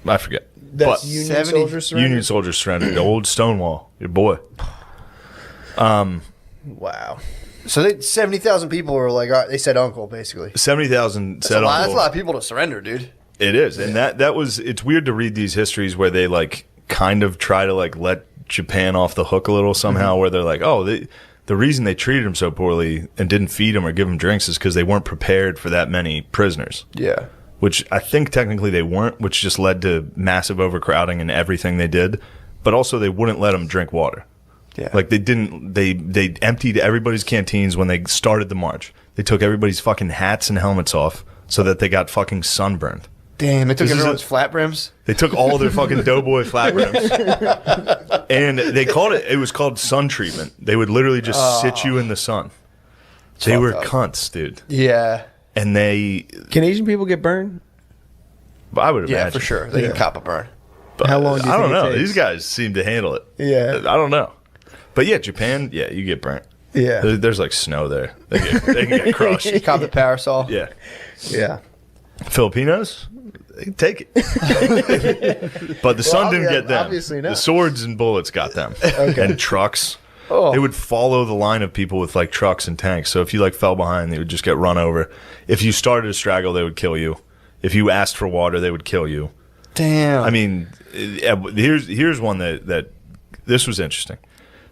I forget. That's Union soldiers surrendered? Union soldiers surrendered. The old Stonewall, your boy. Wow. So 70,000 people were like, all right, they said uncle, basically. 70,000 said uncle. That's a lot of people to surrender, dude. It is. And that was, it's weird to read these histories where they like kind of try to like let Japan off the hook a little somehow, where they're like, oh, the reason they treated him so poorly and didn't feed him or give him drinks is because they weren't prepared for that many prisoners. Yeah. Which I think technically they weren't, which just led to massive overcrowding in everything they did. But also they wouldn't let them drink water. Yeah. Like they emptied everybody's canteens when they started the march. They took everybody's fucking hats and helmets off so that they got fucking sunburned. Damn, they took everyone's flat brims? They took all their fucking doughboy flat brims. And it was called sun treatment. They would literally just sit you in the sun. They were cunts, dude. Yeah. And can Asian people get burned? I would imagine. Yeah, for sure. They can cop a burn. But how long do you I think don't know. it takes? These guys seem to handle it. Yeah. I don't know. But yeah, Japan, yeah, you get burnt. Yeah. There's like snow there. They can get crushed. Cop the parasol. Yeah. Yeah. Filipinos, they can take it. But the sun didn't get them. Obviously not. The swords and bullets got them. Okay. And trucks. Oh. They would follow the line of people with like trucks and tanks. So if you like fell behind, they would just get run over. If you started to straggle, they would kill you. If you asked for water, they would kill you. Damn. I mean, here's one that this was interesting.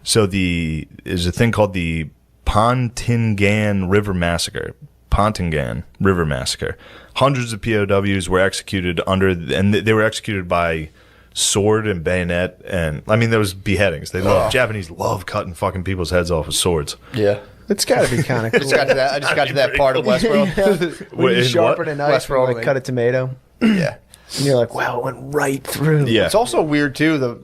So there's a thing called the Pontingan River Massacre. Pontingan River Massacre. Hundreds of POWs were executed and they were executed by sword and bayonet, and I mean there was beheadings. Japanese love cutting fucking people's heads off with swords. Yeah. It's got to be kind of cool. I just got to that part of Westworld. When you sharpen a knife and Westworld, like cut a tomato. Yeah. And you're like, wow, it went right through. Yeah. It's also weird too. The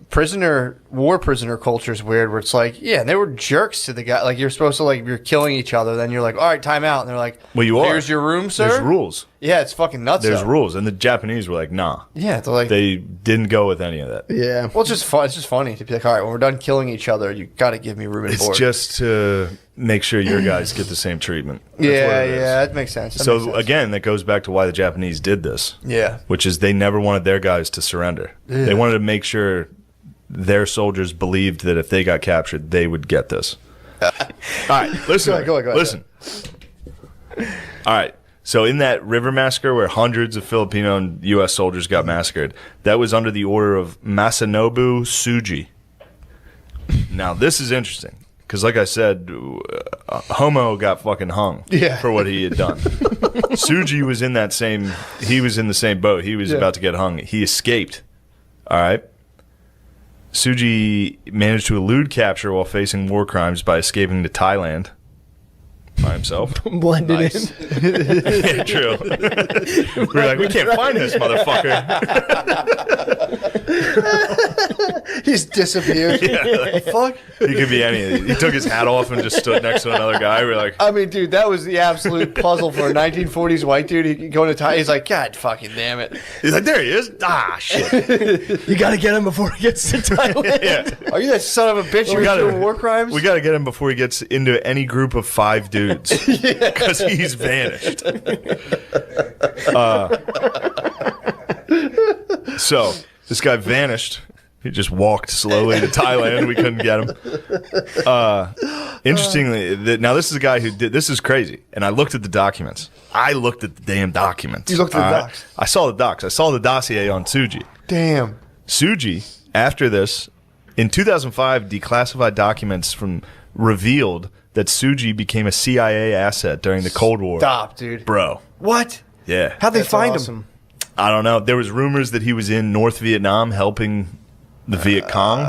war prisoner culture is weird. Where it's like, yeah, they were jerks to the guy. Like you're supposed to like, if you're killing each other, then you're like, all right, time out. And they're like, well, you are. Here's your room, sir. There's rules. Yeah, it's fucking nuts. There's rules, and the Japanese were like, nah. Yeah, they're like, they didn't go with any of that. Yeah. Well, it's just fun. It's just funny to be like, all right, when we're done killing each other, you got to give me room and board. It's just to make sure your guys get the same treatment. That's yeah, what it is. that makes sense. So again, that goes back to why the Japanese did this. Yeah. Which is they never wanted their guys to surrender. Yeah. They wanted to make sure their soldiers believed that if they got captured, they would get this. All right, listen. Go ahead. Listen. All right. So in that river massacre where hundreds of Filipino and U.S. soldiers got massacred, that was under the order of Masanobu Tsuji. Now, this is interesting. Because like I said, Homo got fucking hung for what he had done. Tsuji was in the same boat. He was about to get hung. He escaped. All right. Tsuji managed to elude capture while facing war crimes by escaping to Thailand by himself. Blended in. Yeah, true. We're like, we can't find this motherfucker. He's disappeared. Yeah, fuck? He could be anything. He took his hat off and just stood next to another guy. We're like, I mean, dude, that was the absolute puzzle for a 1940s white dude. He going to Thailand. He's like, God fucking damn it. he's like, there he is. Ah, shit. You got to get him before he gets to Thailand. Yeah. Are you that son of a bitch? You're doing war crimes? We got to get him before he gets into any group of 5 dudes. Because he's vanished. So this guy vanished. He just walked slowly to Thailand. We couldn't get him. Interestingly, now this is a guy who did. This is crazy. And I looked at the documents. I looked at the damn documents. You looked at the docs? I saw the docs. I saw the dossier on Tsuji. Damn. Tsuji, after this, In 2005, declassified documents revealed that Tsuji became a CIA asset during the Cold War. Stop, dude. Bro. What? Yeah. How'd they find him? I don't know. There was rumors that he was in North Vietnam helping the Viet Cong.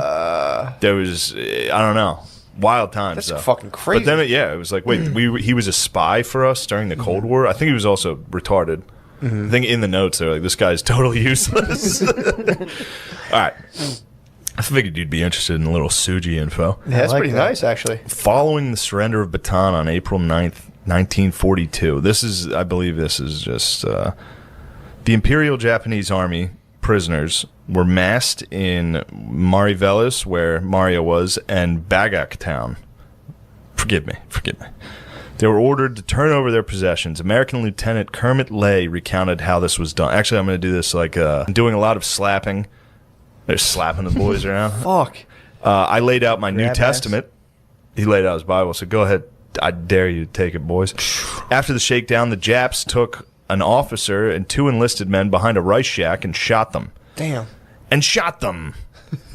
There was, I don't know. Wild times, That's though. fucking crazy. But then, it was like, wait, he was a spy for us during the Cold War? I think he was also retarded. I think in the notes, they're like, this guy's totally useless. All right. I figured you'd be interested in a little Tsuji info. Yeah, that's pretty nice, actually. Following the surrender of Bataan on April 9th, 1942, I believe this is just, the Imperial Japanese Army prisoners were massed in Marivelis, where Mario was, and Bagak town. Forgive me. They were ordered to turn over their possessions. American Lieutenant Kermit Lay recounted how this was done. Actually, I'm going to do this like doing a lot of slapping. They're slapping the boys around. Fuck. I laid out my New Testament. He laid out his Bible. So go ahead. I dare you to take it, boys. After the shakedown, the Japs took an officer and 2 enlisted men behind a rice shack and shot them. Damn. And shot them.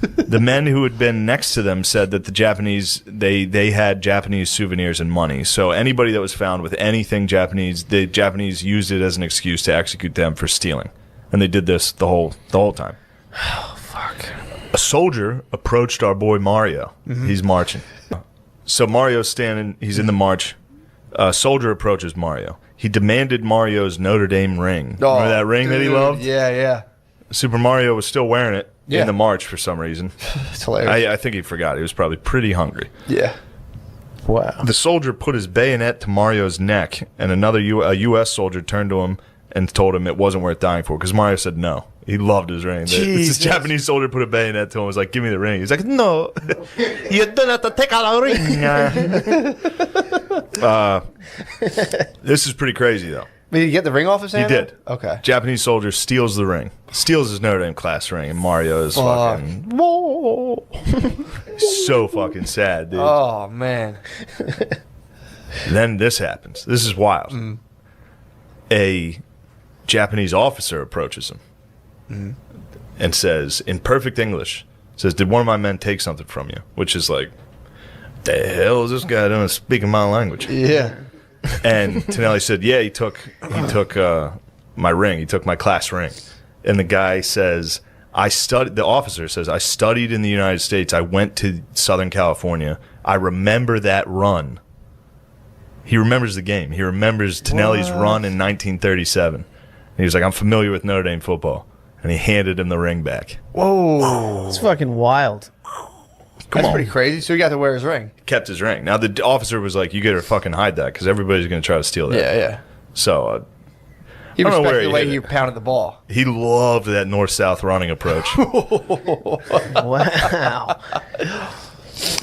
The men who had been next to them said that the Japanese, they had Japanese souvenirs and money. So anybody that was found with anything Japanese, the Japanese used it as an excuse to execute them for stealing. And they did this the whole time. Oh, fuck. A soldier approached our boy Mario. He's marching. So Mario's standing, he's in the march. A soldier approaches Mario. He demanded Mario's Notre Dame ring. Oh, remember that ring that he loved? Yeah. Super Mario was still wearing it in the march for some reason. It's hilarious. I think he forgot. He was probably pretty hungry. Yeah. Wow. The soldier put his bayonet to Mario's neck, and a U.S. soldier turned to him and told him it wasn't worth dying for, because Mario said no. He loved his ring. This Japanese soldier put a bayonet to him and was like, give me the ring. He's like, no, you don't have to take out a ring. This is pretty crazy, though. Did he get the ring off his hand? He did. Okay. Japanese soldier steals the ring. Steals his Notre Dame class ring, and Mario is fucking... so fucking sad, dude. Oh, man. Then this happens. This is wild. A Japanese officer approaches him and says, in perfect English, did one of my men take something from you? Which is like, the hell is this guy doing speaking my language? Yeah. And Tonelli said, yeah, he took my ring. He took my class ring. And the guy says, the officer says, I studied in the United States. I went to Southern California. I remember that run. He remembers the game. He remembers Tonelli's run in 1937. And he was like, I'm familiar with Notre Dame football. And he handed him the ring back. Whoa. It's fucking wild. That's pretty crazy. So he got to wear his ring. Kept his ring. Now, the officer was like, you got to fucking hide that, because everybody's going to try to steal that. Yeah. So, he I don't know respected where the he way hit he it. pounded the ball. He loved that north-south running approach. Wow.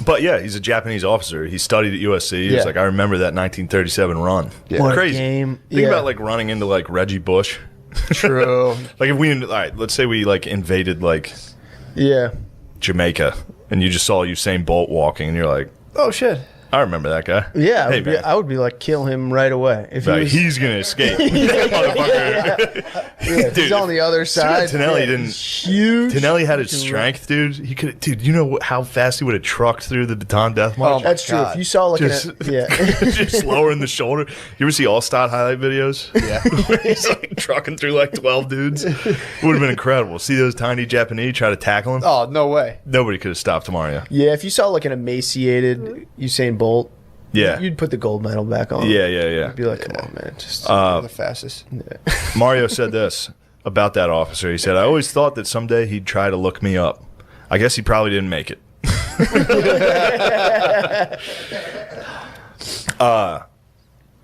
But yeah, he's a Japanese officer. He studied at USC. He's like, I remember that 1937 run. Yeah. What a Crazy. game. Think about like running into like Reggie Bush. True. Like if we, all right, let's say we like invaded like Jamaica, and you just saw Usain Bolt walking, and you're like, Oh, shit. I remember that guy. Yeah, Hey, man. I would be like, kill him right away. If Like, he's gonna escape. Motherfucker. if he's on the other side. Tonelli didn't. Huge. Tonelli had his strength, dude. He could, dude. You know how fast he would have trucked through the Bataan Death March? Oh, my That's true. God. If you saw like Just lowering the shoulder. You ever see All-Star highlight videos? Yeah. Where he's like trucking through like 12 dudes. It would have been incredible. See those tiny Japanese try to tackle him? Oh, no way. Nobody could have stopped Mario. yeah, if you saw like an emaciated Usain Bolt, Yeah. you'd put the gold medal back on. Yeah. You'd be like, come on, man. Just You're the fastest. Mario said this about that officer. He said, I always thought that someday he'd try to look me up. I guess he probably didn't make it.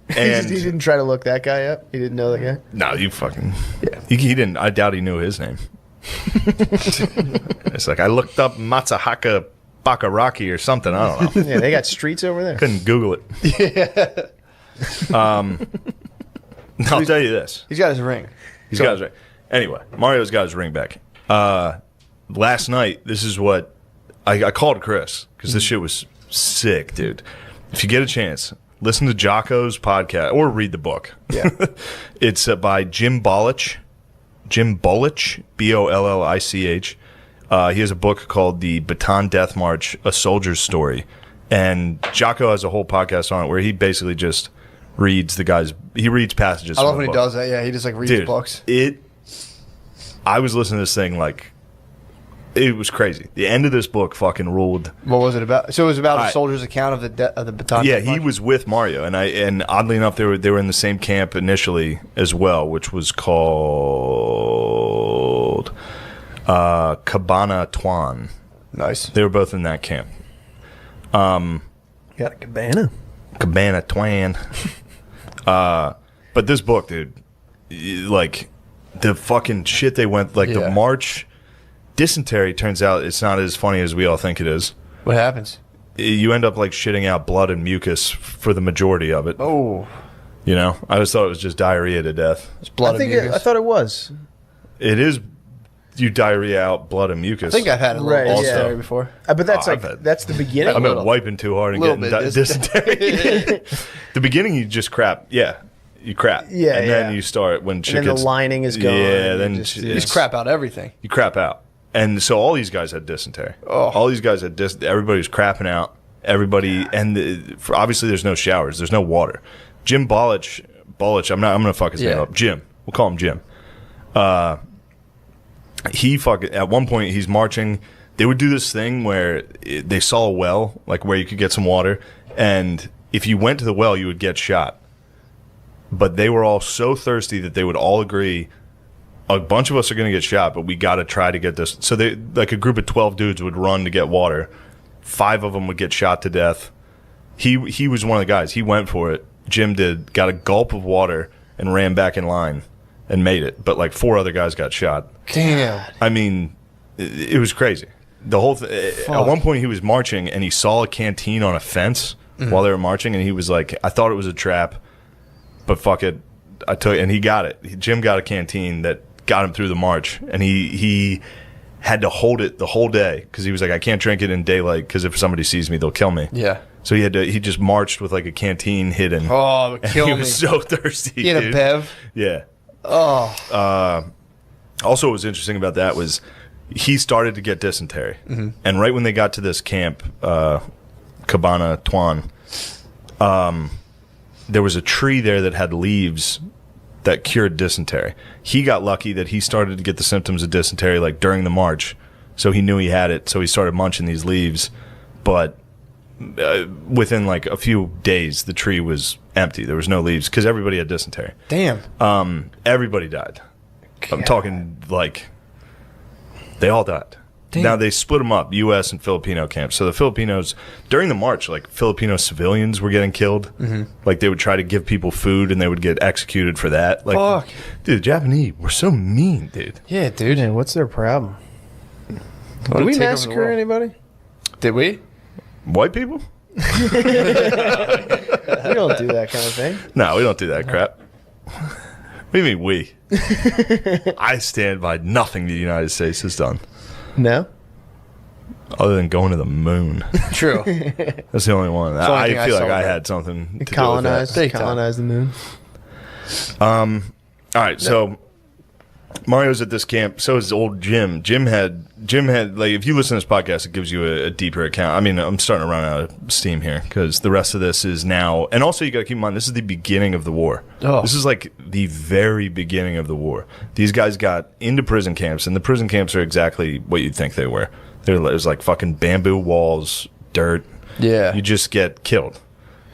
he didn't try to look that guy up. He didn't know that guy. No, you fucking... Yeah. He didn't... I doubt he knew his name. It's like, I looked up Matsuhaka Bakaraki or something. I don't know. Yeah, they got streets over there. Couldn't Google it. I'll tell you this. He's got his ring. He's got his ring. Anyway, Mario's got his ring back. Last night, this is what... I called Chris, because this shit was sick, dude. If you get a chance, listen to Jocko's podcast, or read the book. Yeah. It's by Jim Bollich. Jim Bollich, Bollich, He has a book called The Bataan Death March, A Soldier's Story. And Jocko has a whole podcast on it where he basically just reads passages. I love when he does that. Yeah, he just reads books. I was listening to this thing it was crazy. The end of this book fucking ruled. What was it about? So it was about a soldier's account of the Bataan. Yeah, he was with Mario, and oddly enough, they were in the same camp initially as well, which was called Cabana Tuan. Nice. They were both in that camp. Got a cabana. Cabana Tuan. But this book, dude, the fucking shit they went the march. Dysentery, turns out it's not as funny as we all think it is. What happens? You end up shitting out blood and mucus for the majority of it. Oh. I just thought it was just diarrhea to death. It's blood and mucus. I thought it was. It is. You diarrhea out blood and mucus. I think I've had a little dysentery before. But that's that's the beginning. I've been wiping too hard and getting dysentery. The beginning, you just crap. Yeah. You crap. Yeah, and then you start when shit and then gets... the lining is gone. Yeah, then... You just crap out everything. You crap out. And so all these guys had dysentery. Oh. All these guys had everybody was crapping out. Everybody... And obviously there's no showers. There's no water. Jim Bolich... I'm going to fuck his name up. Jim. We'll call him Jim. He fucking... At one point, he's marching... They would do this thing where they saw a well, where you could get some water, and if you went to the well, you would get shot. But they were all so thirsty that they would all agree, a bunch of us are going to get shot, but we got to try to get this. So they, a group of 12 dudes would run to get water. 5 of them would get shot to death. He was one of the guys. He went for it. Jim did, got a gulp of water and ran back in line and made it. But 4 other guys got shot. Damn. I mean, it was crazy. The whole at one point he was marching and he saw a canteen on a fence while they were marching, and he was like, I thought it was a trap, but fuck it, I took it. And he got it. Jim got a canteen that got him through the march, and he had to hold it the whole day because he was like, I can't drink it in daylight because if somebody sees me, they'll kill me. Yeah. So he just marched with a canteen hidden. Oh, it would kill me. He was so thirsty. He had a bev. Yeah. Oh. Also, what was interesting about that was he started to get dysentery, and right when they got to this camp, Cabana Tuan, there was a tree there that had leaves that cured dysentery. He got lucky that he started to get the symptoms of dysentery during the march, so he knew he had it, so he started munching these leaves. But within a few days, the tree was empty. There was no leaves because everybody had dysentery. Damn. Everybody died. God. I'm talking they all died. Damn. Now they split them up, U.S. and Filipino camps. So the Filipinos, during the march, Filipino civilians were getting killed. They would try to give people food and they would get executed for that. Fuck. Dude, the Japanese were so mean, dude. Yeah, dude. Man, what's their problem? Did we massacre anybody? Did we? White people? We don't do that kind of thing. No, we don't do that crap. What do you mean we? I stand by nothing the United States has done. No? Other than going to the moon. True. That's the only one. I feel like I had something to colonize, do with that. Colonize the moon. All right, so Mario's at this camp. So is old Jim. Jim had if you listen to this podcast, it gives you a deeper account. I mean, I'm starting to run out of steam here because the rest of this is now, and also you got to keep in mind, this is the beginning of the war. Oh. This is the very beginning of the war. These guys got into prison camps, and the prison camps are exactly what you'd think they were. There's fucking bamboo walls, dirt. Yeah. You just get killed.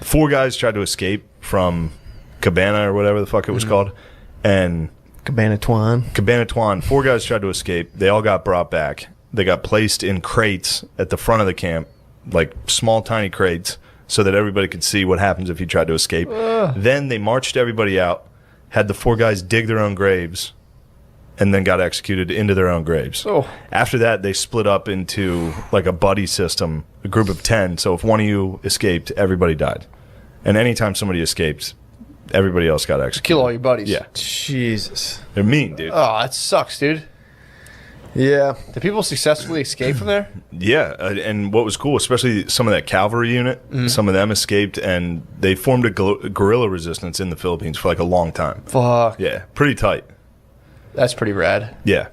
4 guys tried to escape from Cabana or whatever the fuck it was called, and Cabana Tuan. 4 guys tried to escape. They all got brought back. They got placed in crates at the front of the camp, small, tiny crates, so that everybody could see what happens if you tried to escape. Then they marched everybody out, had the 4 guys dig their own graves, and then got executed into their own graves. Oh. After that, they split up into a buddy system, a group of 10. So if one of you escaped, everybody died. And anytime somebody escaped, everybody else got executed. Kill all your buddies. Yeah. Jesus. They're mean, dude. Oh, that sucks, dude. Yeah. Did people successfully escape from there? Yeah, and what was cool, especially some of that cavalry unit, some of them escaped, and they formed a guerrilla resistance in the Philippines for a long time. Fuck. Yeah, pretty tight. That's pretty rad. Yeah.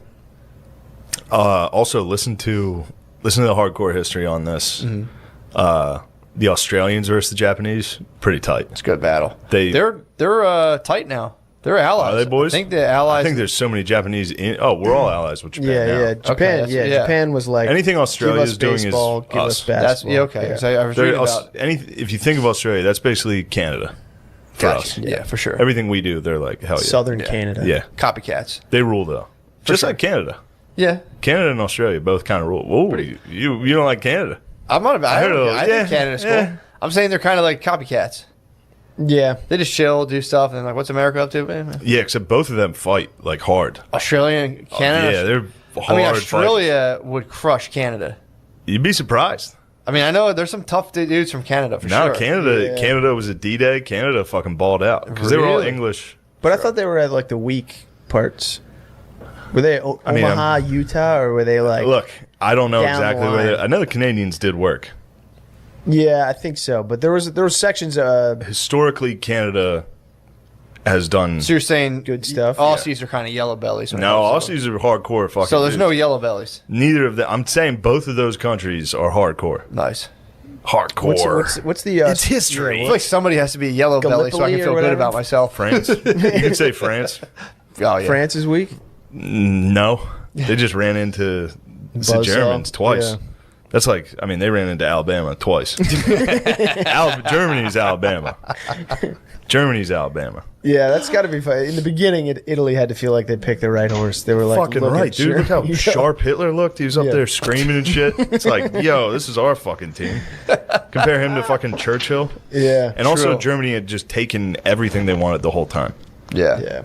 Also, listen to the hardcore history on this. Mm-hmm. The Australians versus the Japanese, pretty tight. It's a good battle. They're tight now. They're allies. Are they, boys? I think the allies. I think there's so many Japanese. We're all allies with Japan now. Yeah, Japan. Okay, Japan was like anything Australia is doing is give us. us basketball. Okay. Yeah. So I was reading about if you think of Australia, that's basically Canada for us. Yeah, for sure. Everything we do, they're like hell yeah. Southern Canada. Yeah, Copycats. they rule though. Just like Canada. Yeah. Canada and Australia both kind of rule. Whoa, you don't like Canada? I'm not about. I think Canada's cool. Yeah. I'm saying they're kind of like copycats. Yeah. They just chill, do stuff, and then like, what's America up to? Yeah, except both of them fight like hard. Australia and Canada. Yeah, they're hard. I mean, Australia would crush Canada. You'd be surprised. I mean, I know there's some tough dudes from Canada for No, sure. Canada was a D-Day. Canada fucking balled out because they were all English. But I thought they were at like the weak parts. Were they Omaha, Utah, or were they like? Look, I don't know down the exactly where. I know the Canadians did work. Yeah, I think so. But there was sections. Historically, Canada has done. So you're saying Good stuff. Aussies are kind of yellow bellies. No, Aussies are hardcore fucking. So there's dudes. no yellow bellies. Neither of them. I'm saying both of those countries are hardcore. Nice. Hardcore. What's the? It's history. I feel like somebody has to be a yellow belly so I can Gallipoli or feel good whatever. about myself. France. You could say France. Oh, yeah. France is weak. No, they just ran into the Buzzsaw. Germans twice. Yeah. That's like, I mean, they ran into Alabama twice. Germany's Alabama. Germany's Alabama. Yeah, that's got to be fun. In the beginning, Italy had to feel like they picked the right horse. They were like, Fucking right, dude. Look how sharp Hitler looked. He was up there screaming and shit. It's like, yo, this is our fucking team. Compare him to fucking Churchill. Yeah. And also, Germany had just taken everything they wanted the whole time. Yeah. Yeah.